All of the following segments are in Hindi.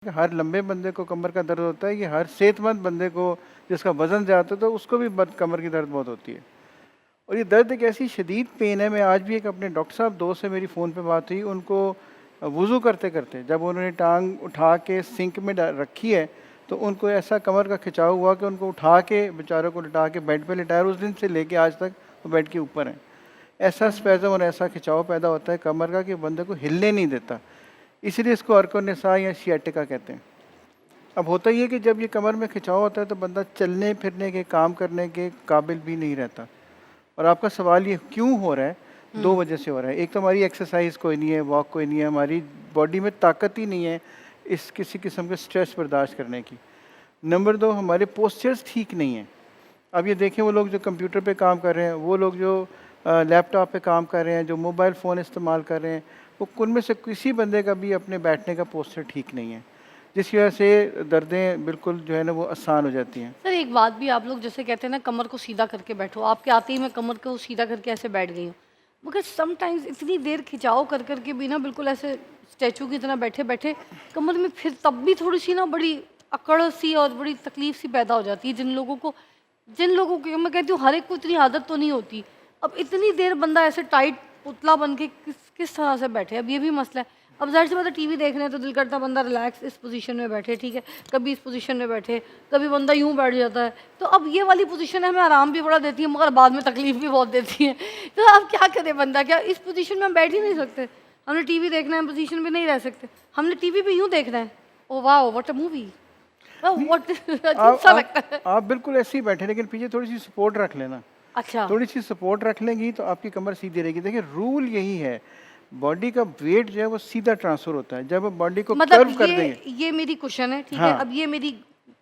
कि हर लंबे बंदे को कमर का दर्द होता है, कि हर सेहतमंद बंदे को जिसका वजन ज़्यादा है तो उसको भी कमर की दर्द बहुत होती है। और ये दर्द एक ऐसी शदीद पेन है। मैं आज भी एक अपने डॉक्टर साहब दोस्त से मेरी फ़ोन पे बात हुई, उनको वज़ू करते करते जब उन्होंने टांग उठा के सिंक में रखी है तो उनको ऐसा कमर का खिंचाव हुआ कि उनको उठा के बेचारों को लिटा के बेड पे लिटाया, उस दिन से लेके आज तक वो बेड के ऊपर हैं। ऐसा स्पैज़म और ऐसा खिंचाव पैदा होता है कमर का कि बंदे को हिलने नहीं देता। इसीलिए इसको अर्कोनिसा या सियाटिका कहते हैं। अब होता ये है कि जब ये कमर में खिंचाव होता है तो बंदा चलने फिरने के, काम करने के काबिल भी नहीं रहता। और आपका सवाल ये क्यों हो रहा है? 2 वजह से हो रहा है। एक तो हमारी एक्सरसाइज कोई नहीं है, वॉक कोई नहीं है, हमारी बॉडी में ताकत ही नहीं है इस किसी किस्म के स्ट्रेस बर्दाश्त करने की। नंबर 2, हमारे पोस्चर्स ठीक नहीं हैं। अब ये देखें, वो लोग जो कंप्यूटर पे काम कर रहे हैं, वो लोग जो लैपटॉप पे काम कर रहे हैं, जो मोबाइल फ़ोन इस्तेमाल कर रहे हैं, वो उनमें से किसी बंदे का भी अपने बैठने का पोस्चर ठीक नहीं है, जिसकी वजह से दर्दें बिल्कुल जो है ना वो आसान हो जाती हैं। सर एक बात भी, आप लोग जैसे कहते हैं ना कमर को सीधा करके बैठो, आपके आते ही मैं कमर को सीधा करके ऐसे बैठ गई हूँ, मगर समटाइम्स इतनी देर खिंचाव कर करके भी ना बिल्कुल ऐसे स्टैचू की तरह बैठे बैठे कमर में फिर तब भी थोड़ी सी ना बड़ी अकड़ सी और बड़ी तकलीफ सी पैदा हो जाती है। जिन लोगों की मैं कहती हूँ हर एक को इतनी आदत तो नहीं होती। अब इतनी देर बंदा ऐसे टाइट पुतला बन के किस किस तरह से बैठे, अब ये भी मसला है। अब ज़ाहिर सी बात है टीवी देख रहे हैं तो दिल करता है बंदा रिलैक्स इस पोजीशन में बैठे, ठीक है, कभी इस पोजीशन में बैठे, कभी बंदा यूं बैठ जाता है। तो अब ये वाली पोजीशन है हमें आराम भी बड़ा देती है मगर बाद में तकलीफ भी बहुत देती है। तो अब क्या करे बंदा, क्या इस पोजीशन में हम बैठ ही नहीं सकते? हमने टीवी देखना है, पोजीशन में नहीं रह सकते, हमने टीवी पे यूं देखना है। ओ वाह व्हाट अ मूवी, व्हाट अजीब सा लगता है। आप बिल्कुल ऐसे ही बैठे, लेकिन पीछे थोड़ी सी सपोर्ट रख लेना। अच्छा, थोड़ी सी सपोर्ट रख लेंगी तो आपकी कमर सीधी रहेगी। देखिए, रूल यही है, बॉडी का वेट जो है वो सीधा ट्रांसफर होता है। जब आप बॉडी को कर्व मतलब कर देंगे, ये मेरी कुशन है, ठीक है, हाँ अब ये मेरी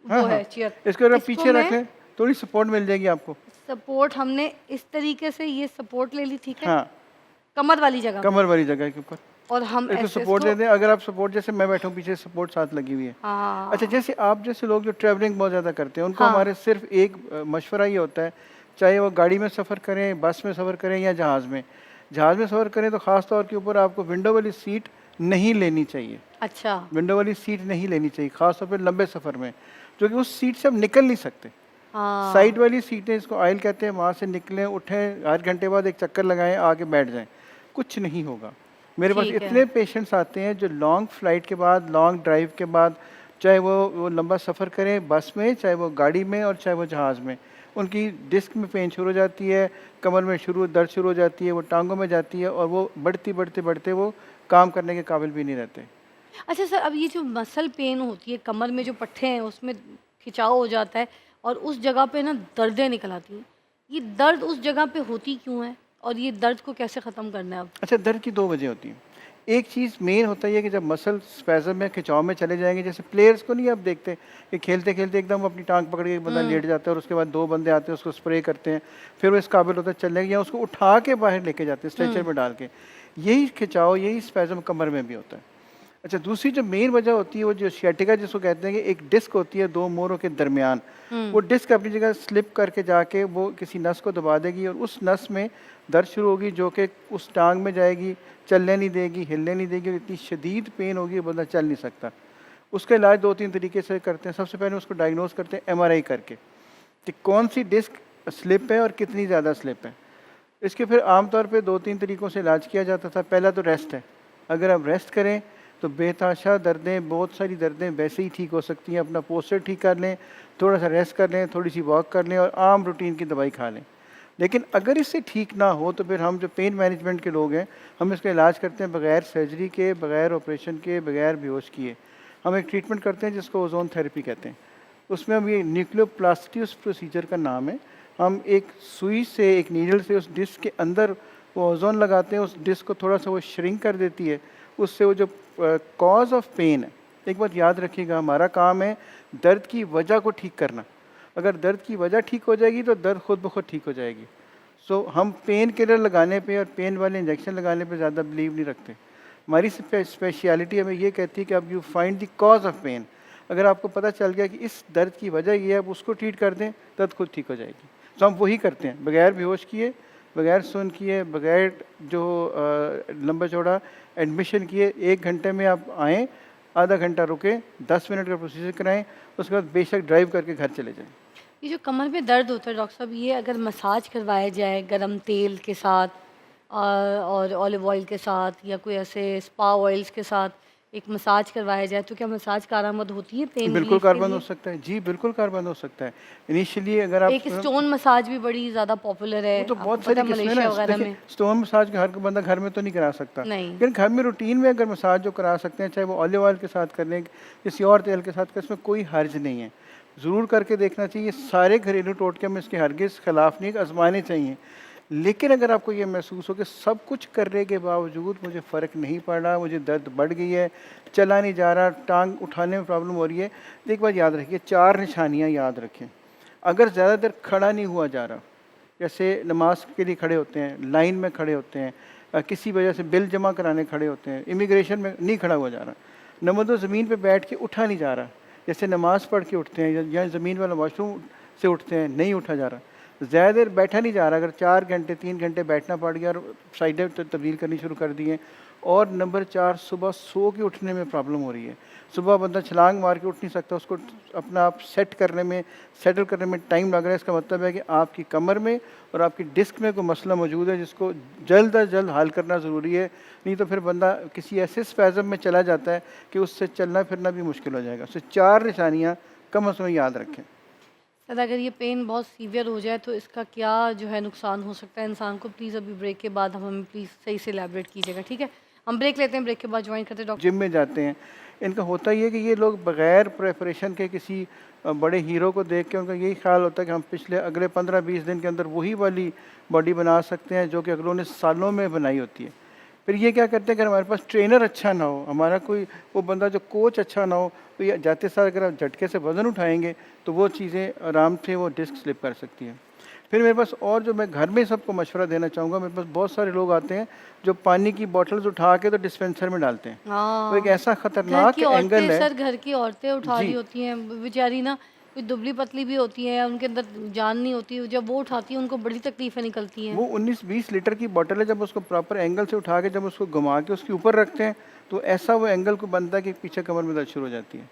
हाँ वो हाँ, है चेयर, इसको अगर आप इसको पीछे मैं रखें थोड़ी सपोर्ट मिल जाएगी आपको। सपोर्ट हमने इस तरीके से ये सपोर्ट ले ली, ठीक है, हाँ, कमर वाली जगह पे, कमर वाली जगह के ऊपर और हम इसको ऐसे सपोर्ट इसको दे दें। अगर आप सपोर्ट, जैसे मैं बैठा हूँ पीछे सपोर्ट साथ लगी हुई है। अच्छा, हाँ जैसे आप जैसे लोग जो ट्रैवलिंग बहुत ज़्यादा करते हैं, उनको हाँ हमारे सिर्फ एक मशवरा ये होता है, चाहे वो गाड़ी में सफ़र करें, बस में सफ़र करें या जहाज़ में। जहाज़ में सफ़र करें तो ख़ास तौर के ऊपर आपको विंडो वाली सीट नहीं लेनी चाहिए। अच्छा विंडो वाली सीट नहीं लेनी चाहिए, ख़ास तौर पे लंबे सफ़र में, क्योंकि उस सीट से आप निकल नहीं सकते। हाँ साइड वाली सीटें, इसको आइल कहते हैं, वहाँ से निकलें, उठें, आध घंटे बाद एक चक्कर लगाएं, आके बैठ जाएं, कुछ नहीं होगा। मेरे पास ठीक है। इतने पेशेंट्स आते हैं जो लॉन्ग फ्लाइट के बाद, लॉन्ग ड्राइव के बाद, चाहे वो लंबा सफ़र करें बस में, चाहे वो गाड़ी में और चाहे वो जहाज़ में, उनकी डिस्क में पेन शुरू हो जाती है, कमर में दर्द शुरू हो जाती है, वो टांगों में जाती है और वो बढ़ती बढ़ते बढ़ते वो काम करने के काबिल भी नहीं रहते। अच्छा सर, अब ये जो मसल पेन होती है कमर में, जो पट्टे हैं उसमें खिंचाव हो जाता है और उस जगह पे ना दर्दें निकल आती हैं, ये दर्द उस जगह पे होती क्यों है और ये दर्द को कैसे ख़त्म करना है अब? अच्छा, दर्द की 2 वजह होती हैं। एक चीज़ मेन होता है ये कि जब मसल स्पैज़म में, खिंचाव में चले जाएँगे, जैसे प्लेयर्स को नहीं आप देखते कि खेलते-खेलते एकदम अपनी टाँग पकड़ के एक बंदा लेट जाता है और उसके बाद 2 बंदे आते हैं, उसको स्प्रे करते हैं, फिर वो इस काबिल होता है चलने के, या उसको उठा के बाहर लेके जाते हैं स्ट्रेचर में डाल के। यही खिंचाव, यही स्पैज़म कमर में भी होता है। अच्छा, दूसरी जो मेन वजह होती है वो जो सियाटिका जिसको कहते हैं, कि एक डिस्क होती है 2 मोरों के दरमियान। वो डिस्क अपनी जगह स्लिप करके जाके वो किसी नस को दबा देगी और उस नस में दर्द शुरू होगी, जो कि उस टांग में जाएगी, चलने नहीं देगी, हिलने नहीं देगी, और इतनी शदीद पेन होगी बंदा चल नहीं सकता। उसका इलाज 2-3 तरीके से करते हैं। सबसे पहले उसको डायग्नोज करते हैं एमआरआई करके कि कौन सी डिस्क स्लिप है और कितनी ज़्यादा स्लिप है। इसके फिर आमतौर पे 2-3 तरीक़ों से इलाज किया जाता था। पहला तो रेस्ट है। अगर आप रेस्ट करें तो बेतहाशा दर्दें, बहुत सारी दर्दें वैसे ही ठीक हो सकती हैं। अपना पोस्चर ठीक कर लें, थोड़ा सा रेस्ट कर लें, थोड़ी सी वॉक कर लें और आम रूटीन की दवाई खा लें। लेकिन अगर इससे ठीक ना हो तो फिर हम जो पेन मैनेजमेंट के लोग हैं, हम इसका इलाज करते हैं बग़ैर सर्जरी के, बग़ैर ऑपरेशन के, बग़ैर बेहोश किए। हम एक ट्रीटमेंट करते हैं जिसको ओज़ोन थेरेपी कहते हैं। उसमें हम ये न्यूक्लियोप्लास्टी उस प्रोसीजर का नाम है। हम एक सुई से, एक नीडल से उस डिस्क के अंदर वो ओज़ोन लगाते हैं, उस डिस्क को थोड़ा सा वो श्रिंक कर देती है। उससे वो जो कॉज़ ऑफ पेन है, एक बात याद रखिएगा, हमारा काम है दर्द की वजह को ठीक करना। अगर दर्द की वजह ठीक हो जाएगी तो दर्द खुद ब खुद ठीक हो जाएगी। सो हम पेन किलर लगाने पे और पेन वाले इंजेक्शन लगाने पे ज़्यादा बिलीव नहीं रखते। हमारी स्पेशलिटी हमें ये कहती है कि अब you find the cause of pain. अगर आपको पता चल गया कि इस दर्द की वजह ये है, अब उसको ट्रीट कर दें, दर्द खुद ठीक हो जाएगी। तो हम वही करते हैं, बगैर बेहोश किए, बगैर सुन किए, बगैर जो लंबा चौड़ा एडमिशन किए। 1 घंटे में आप आएँ, आधा घंटा रुके, 10 मिनट का प्रोसीजर कराएं, उसके बाद बेशक ड्राइव करके घर चले जाएं। ये जो कमर में दर्द होता है डॉक्टर साहब, ये अगर मसाज करवाया जाए गरम तेल के साथ और ऑलिव ऑयल के साथ या कोई ऐसे स्पा ऑयल्स के साथ एक मसाज करवाया जाए, तो क्या मसाज कारआमद होती है पेन बिल्कुल रिलीफ के कारबंद हो लिए? सकता है जी, बिल्कुल कारबंद हो सकता है। इनिशियली अगर आप एक स्टोन मसाज भी बड़ी ज़्यादा पॉपुलर है, वो तो बहुत आपको सारी पता है किस्में मलेशिया ना, वगैरह देखिए में? स्टोन मसाज का हर कोई बंदा घर में तो नहीं करा सकता, नहीं। लेकिन घर में रूटीन में अगर मसाज जो करा सकते हैं, चाहे वो ऑलिव ऑयल के साथ कर लें, किसी और तेल के साथ करें, इसमें कोई हर्ज नहीं है। ज़रूर करके देखना चाहिए। सारे घरेलू टोटके में इसके हरगिज़ खिलाफ नहीं, आजमाने चाहिए। लेकिन अगर आपको ये महसूस हो कि सब कुछ करने के बावजूद मुझे फ़र्क नहीं पड़ रहा, मुझे दर्द बढ़ गई है, चला नहीं जा रहा, टांग उठाने में प्रॉब्लम हो रही है, तो एक बात याद रखिए, 4 निशानियाँ याद रखें। अगर ज़्यादा देर खड़ा नहीं हुआ जा रहा, जैसे नमाज के लिए खड़े होते हैं, लाइन में खड़े होते हैं, किसी वजह से बिल जमा कराने खड़े होते हैं, इमिग्रेशन में नहीं खड़ा हुआ जा रहा, नंबर 2 ज़मीन पे बैठ के उठा नहीं जा रहा, जैसे नमाज पढ़ के उठते हैं या ज़मीन वाला वॉशरूम से उठते हैं, नहीं उठा जा रहा, ज़्यादा देर बैठा नहीं जा रहा, अगर 4 घंटे 3 घंटे बैठना पड़ गया और साइडें तब्दील करनी शुरू कर दी हैं, और नंबर 4 सुबह सो के उठने में प्रॉब्लम हो रही है, सुबह बंदा छलांग मार के उठ नहीं सकता, उसको अपना आप सेट करने में, सेटल करने में टाइम लग रहा है। इसका मतलब है कि आपकी कमर में और आपकी डिस्क में कोई मसला मौजूद है, जिसको जल्द अज जल्द हल करना ज़रूरी है। नहीं तो फिर बंदा किसी ऐसे स्पैज़म में चला जाता है कि उससे चलना फिरना भी मुश्किल हो जाएगा। तो 4 निशानियाँ कम से कम याद रखें। सर अगर ये पेन बहुत सीवियर हो जाए तो इसका क्या जो है नुकसान हो सकता है इंसान को? प्लीज़ अभी ब्रेक के बाद हम हमें प्लीज़ सही से एलैबोरेट कीजिएगा, ठीक है? हम ब्रेक लेते हैं, ब्रेक के बाद ज्वाइन करते हैं डॉक्टर। जिम में जाते हैं, इनका होता ये है कि ये लोग बग़ैर प्रिपरेशन के किसी बड़े हीरो को देख के उनका यही ख़्याल होता है कि हम पिछले अगले 15-20 दिन के अंदर वही वाली बॉडी बना सकते हैं जो कि अगलों ने सालों में बनाई होती है। फिर ये क्या करते हैं, अगर हमारे पास ट्रेनर अच्छा ना हो, हमारा कोई वो बंदा जो कोच अच्छा ना हो, तो ये जाते सार अगर आप झटके से वज़न उठाएँगे तो वो चीज़ें आराम से वो डिस्क स्लिप कर सकती हैं। फिर मेरे पास और जो मैं घर में सबको मशवरा देना चाहूँगा, मेरे पास बहुत सारे लोग आते हैं जो पानी की बॉटल्स उठा के तो डिस्पेंसर में डालते हैं। तो एक हाँ, ऐसा घर ख़तरनाक की एंगल औरतें है। सर, घर की औरतें उठा रही जी, होती हैं बेचारी ना, कोई दुबली पतली भी होती हैं, उनके अंदर जान नहीं होती, जब वो उठाती हैं उनको बड़ी तकलीफ़ें निकलती हैं। वो 19-20 लीटर की बॉटल है, जब उसको प्रॉपर एंगल से उठा के जब उसको घुमा के उसके ऊपर रखते हैं, तो ऐसा वो एंगल को बनता है कि पीछे कमर में दर्द शुरू हो जाती है।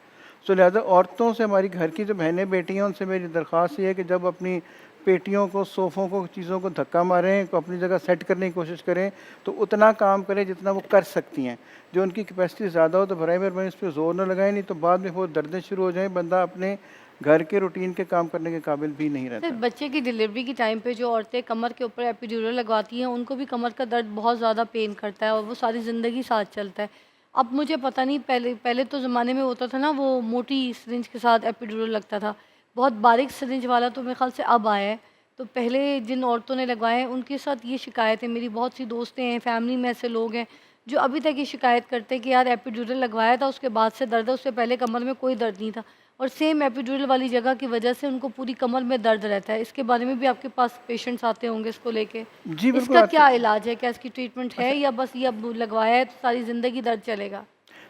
सो लिहाजा औरतों से, हमारी घर की जो बहनें बेटियाँ हैं, उनसे मेरी दरख्वास्त ये है कि जब अपनी पेटियों को, सोफ़ों को, चीज़ों को धक्का मारें, को अपनी जगह सेट करने की कोशिश करें, तो उतना काम करें जितना वो कर सकती हैं। जो उनकी कैपेसिटी ज़्यादा हो तो बराए मेहरबानी इस पे ज़ोर ना लगाएं, नहीं तो बाद में वो दर्दें शुरू हो जाएँ, बंदा अपने घर के रूटीन के काम करने के काबिल भी नहीं सर रहता। बच्चे की डिलीवरी के टाइम पे जो औरतें कमर के ऊपर एपिड्यूरल लगवाती हैं उनको भी कमर का दर्द बहुत ज़्यादा पेन करता है और वो सारी ज़िंदगी साथ चलता है। अब मुझे पता नहीं, पहले पहले तो ज़माने में होता था ना, वो मोटी सिरिंज के साथ एपिड्यूरल लगता था। बहुत बारीक सिरिंज वाला तो मेरे ख़्याल से अब आया है। तो पहले जिन औरतों ने लगवाए हैं उनके साथ ये शिकायत है, मेरी बहुत सी दोस्तें हैं, फैमिली में ऐसे लोग हैं जो अभी तक ये शिकायत करते हैं कि यार एपिड्यूरल लगवाया था, उसके बाद से दर्द है, उससे पहले कमर में कोई दर्द नहीं था। और सेम एपिड्यूरल वाली जगह की वजह से उनको पूरी कमर में दर्द रहता है। इसके बारे में भी आपके पास पेशेंट्स आते होंगे इसको लेके। जी, बिल्कुल इसका आते। क्या इलाज है? क्या इसकी ट्रीटमेंट है अच्छा, या बस ये अब लगवाया है तो सारी ज़िंदगी दर्द चलेगा?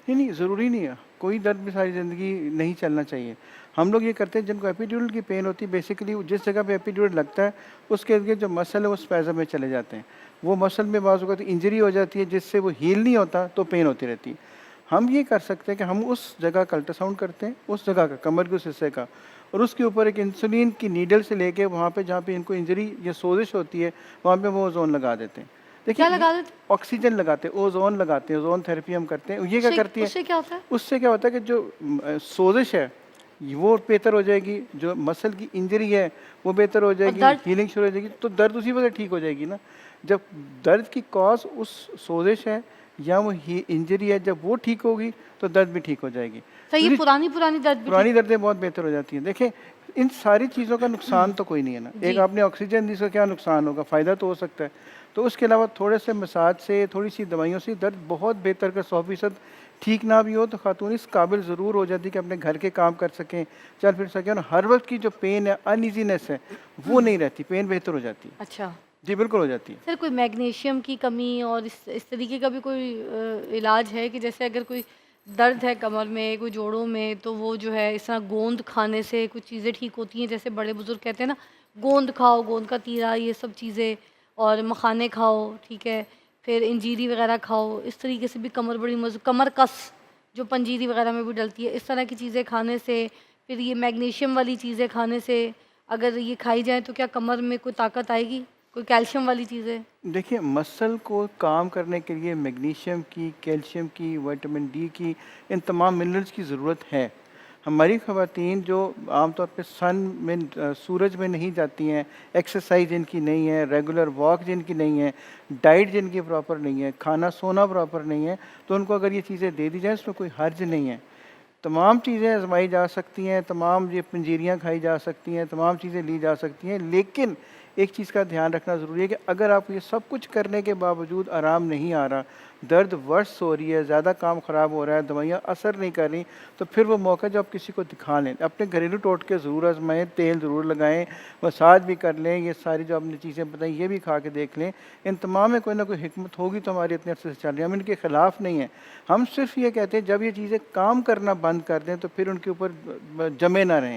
नहीं, नहीं, ज़रूरी नहीं है। कोई दर्द भी सारी ज़िंदगी नहीं चलना चाहिए। हम लोग ये करते हैं, जिनको एपिड्यूरल की पेन होती है, बेसिकली जिस जगह पे एपिड्यूरल लगता है, उसके इर्द-गिर्द जो मसल है वो स्पैज़म में चले जाते हैं। वो मसल में बाज़ औक़ात इंजरी हो जाती है, जिससे वो हील नहीं होता, तो पेन होती रहती है। हम ये कर सकते हैं कि हम उस जगह का अल्ट्रासाउंड करते हैं, उस जगह का, कमर के उस हिस्से का, और उसके ऊपर एक इंसुलिन की नीडल से लेके वहाँ पे जहाँ पे इनको इंजरी या सोज़िश होती है, वहाँ पे वो ओज़ोन लगा देते हैं। देखिए क्या ये लगा देते? ऑक्सीजन लगाते हैं, ओज़ोन लगाते हैं, ओज़ोन थेरेपी हम करते हैं। ये क्या उससे करती है, उससे क्या होता है? उससे क्या होता है कि जो सोज़िश है, वो बेहतर हो जाएगी, जो मसल की इंजरी है, वो बेहतर हो और जाएगी, दर्द? हीलिंग शुरू हो जाएगी, तो दर्द उसी वजह ठीक हो जाएगी ना। जब दर्द की कॉज़ उस सोज़िश है या वो ही इंजरी है, जब वो ठीक होगी, तो दर्द भी ठीक हो जाएगी। सर ये दूसरी पुरानी दर्द भी ठीक? पुरानी दर्दें बहुत बेहतर हो जाती हैं। देखें, इन सारी चीज़ों का नुकसान तो कोई नहीं है ना। एक जी। आपने ऑक्सीजन दी, इसका क्या नुकसान होगा? फ़ायदा तो हो सकता है। तो उसके अलावा थोड़े से मसाज से, थोड़ी-सी दवाइयों से दर्द बहुत बेहतर कर 100% ठीक ना भी हो तो खातून इस काबिल ज़रूर हो जाती है कि अपने घर के काम कर सकें, चल फिर सकें, और हर वक़्त की जो पेन है, अनईज़ीनेस है, वो नहीं रहती, पेन बेहतर हो जाती है। अच्छा। जी, बिल्कुल हो जाती है। सर कोई मैग्नीशियम की कमी और इस तरीके का भी कोई इलाज है कि जैसे अगर कोई दर्द है कमर में, कोई जोड़ों में, तो वो जो है इस तरह गोंद खाने से कुछ चीज़ें ठीक होती हैं? जैसे बड़े बुजुर्ग कहते हैं ना, गोंद खाओ, गोंद का तीरा, ये सब चीज़ें, और मखाने खाओ, ठीक है, फिर इंजीरी वगैरह खाओ, इस तरीके से भी कमर बड़ी कमर कस जो पंजीरी वगैरह में भी डलती है, इस तरह की चीज़ें खाने से, फिर ये मैग्नीशियम वाली चीज़ें खाने से, अगर ये खाई जाए तो क्या कमर में कोई ताकत आएगी? कोई कैल्शियम वाली चीज़ें? देखिए, मसल को काम करने के लिए मैग्नीशियम की, कैल्शियम की, विटामिन डी की, इन तमाम मिनरल्स की ज़रूरत है। हमारी ख़वातीन जो आमतौर पे सन में सूरज में नहीं जाती हैं, एक्सरसाइज जिनकी नहीं है, रेगुलर वॉक जिनकी नहीं है, डाइट जिनकी प्रॉपर नहीं है, खाना सोना प्रॉपर नहीं है, तो उनको अगर ये चीज़ें दे दी जाएँ, इसमें कोई हर्ज नहीं है। तमाम चीज़ें आज़माई जा सकती हैं, तमाम ये पंजीरियाँ खाई जा सकती हैं, तमाम चीज़ें ली जा सकती हैं, लेकिन एक चीज़ का ध्यान रखना ज़रूरी है कि अगर आपको ये सब कुछ करने के बावजूद आराम नहीं आ रहा, दर्द वर्स हो रही है, ज़्यादा काम ख़राब हो रहा है, दवाइयाँ असर नहीं कर रही, तो फिर वो मौका है जब आप किसी को दिखा लें। अपने घरेलू टोटके ज़रूर आज़माएँ, तेल ज़रूर लगाएँ, मसाज भी कर लें, ये सारी जो आपने चीज़ें बताई ये भी खा के देख लें। इन तमाम में कोई ना कोई हिकमत होगी तो हमारी इतने अरसे से चल रही है। हम इनके ख़िलाफ़ नहीं हैं। हम सिर्फ़ ये कहते हैं जब ये चीज़ें काम करना बंद कर दें तो फिर उनके ऊपर जमे ना रहें।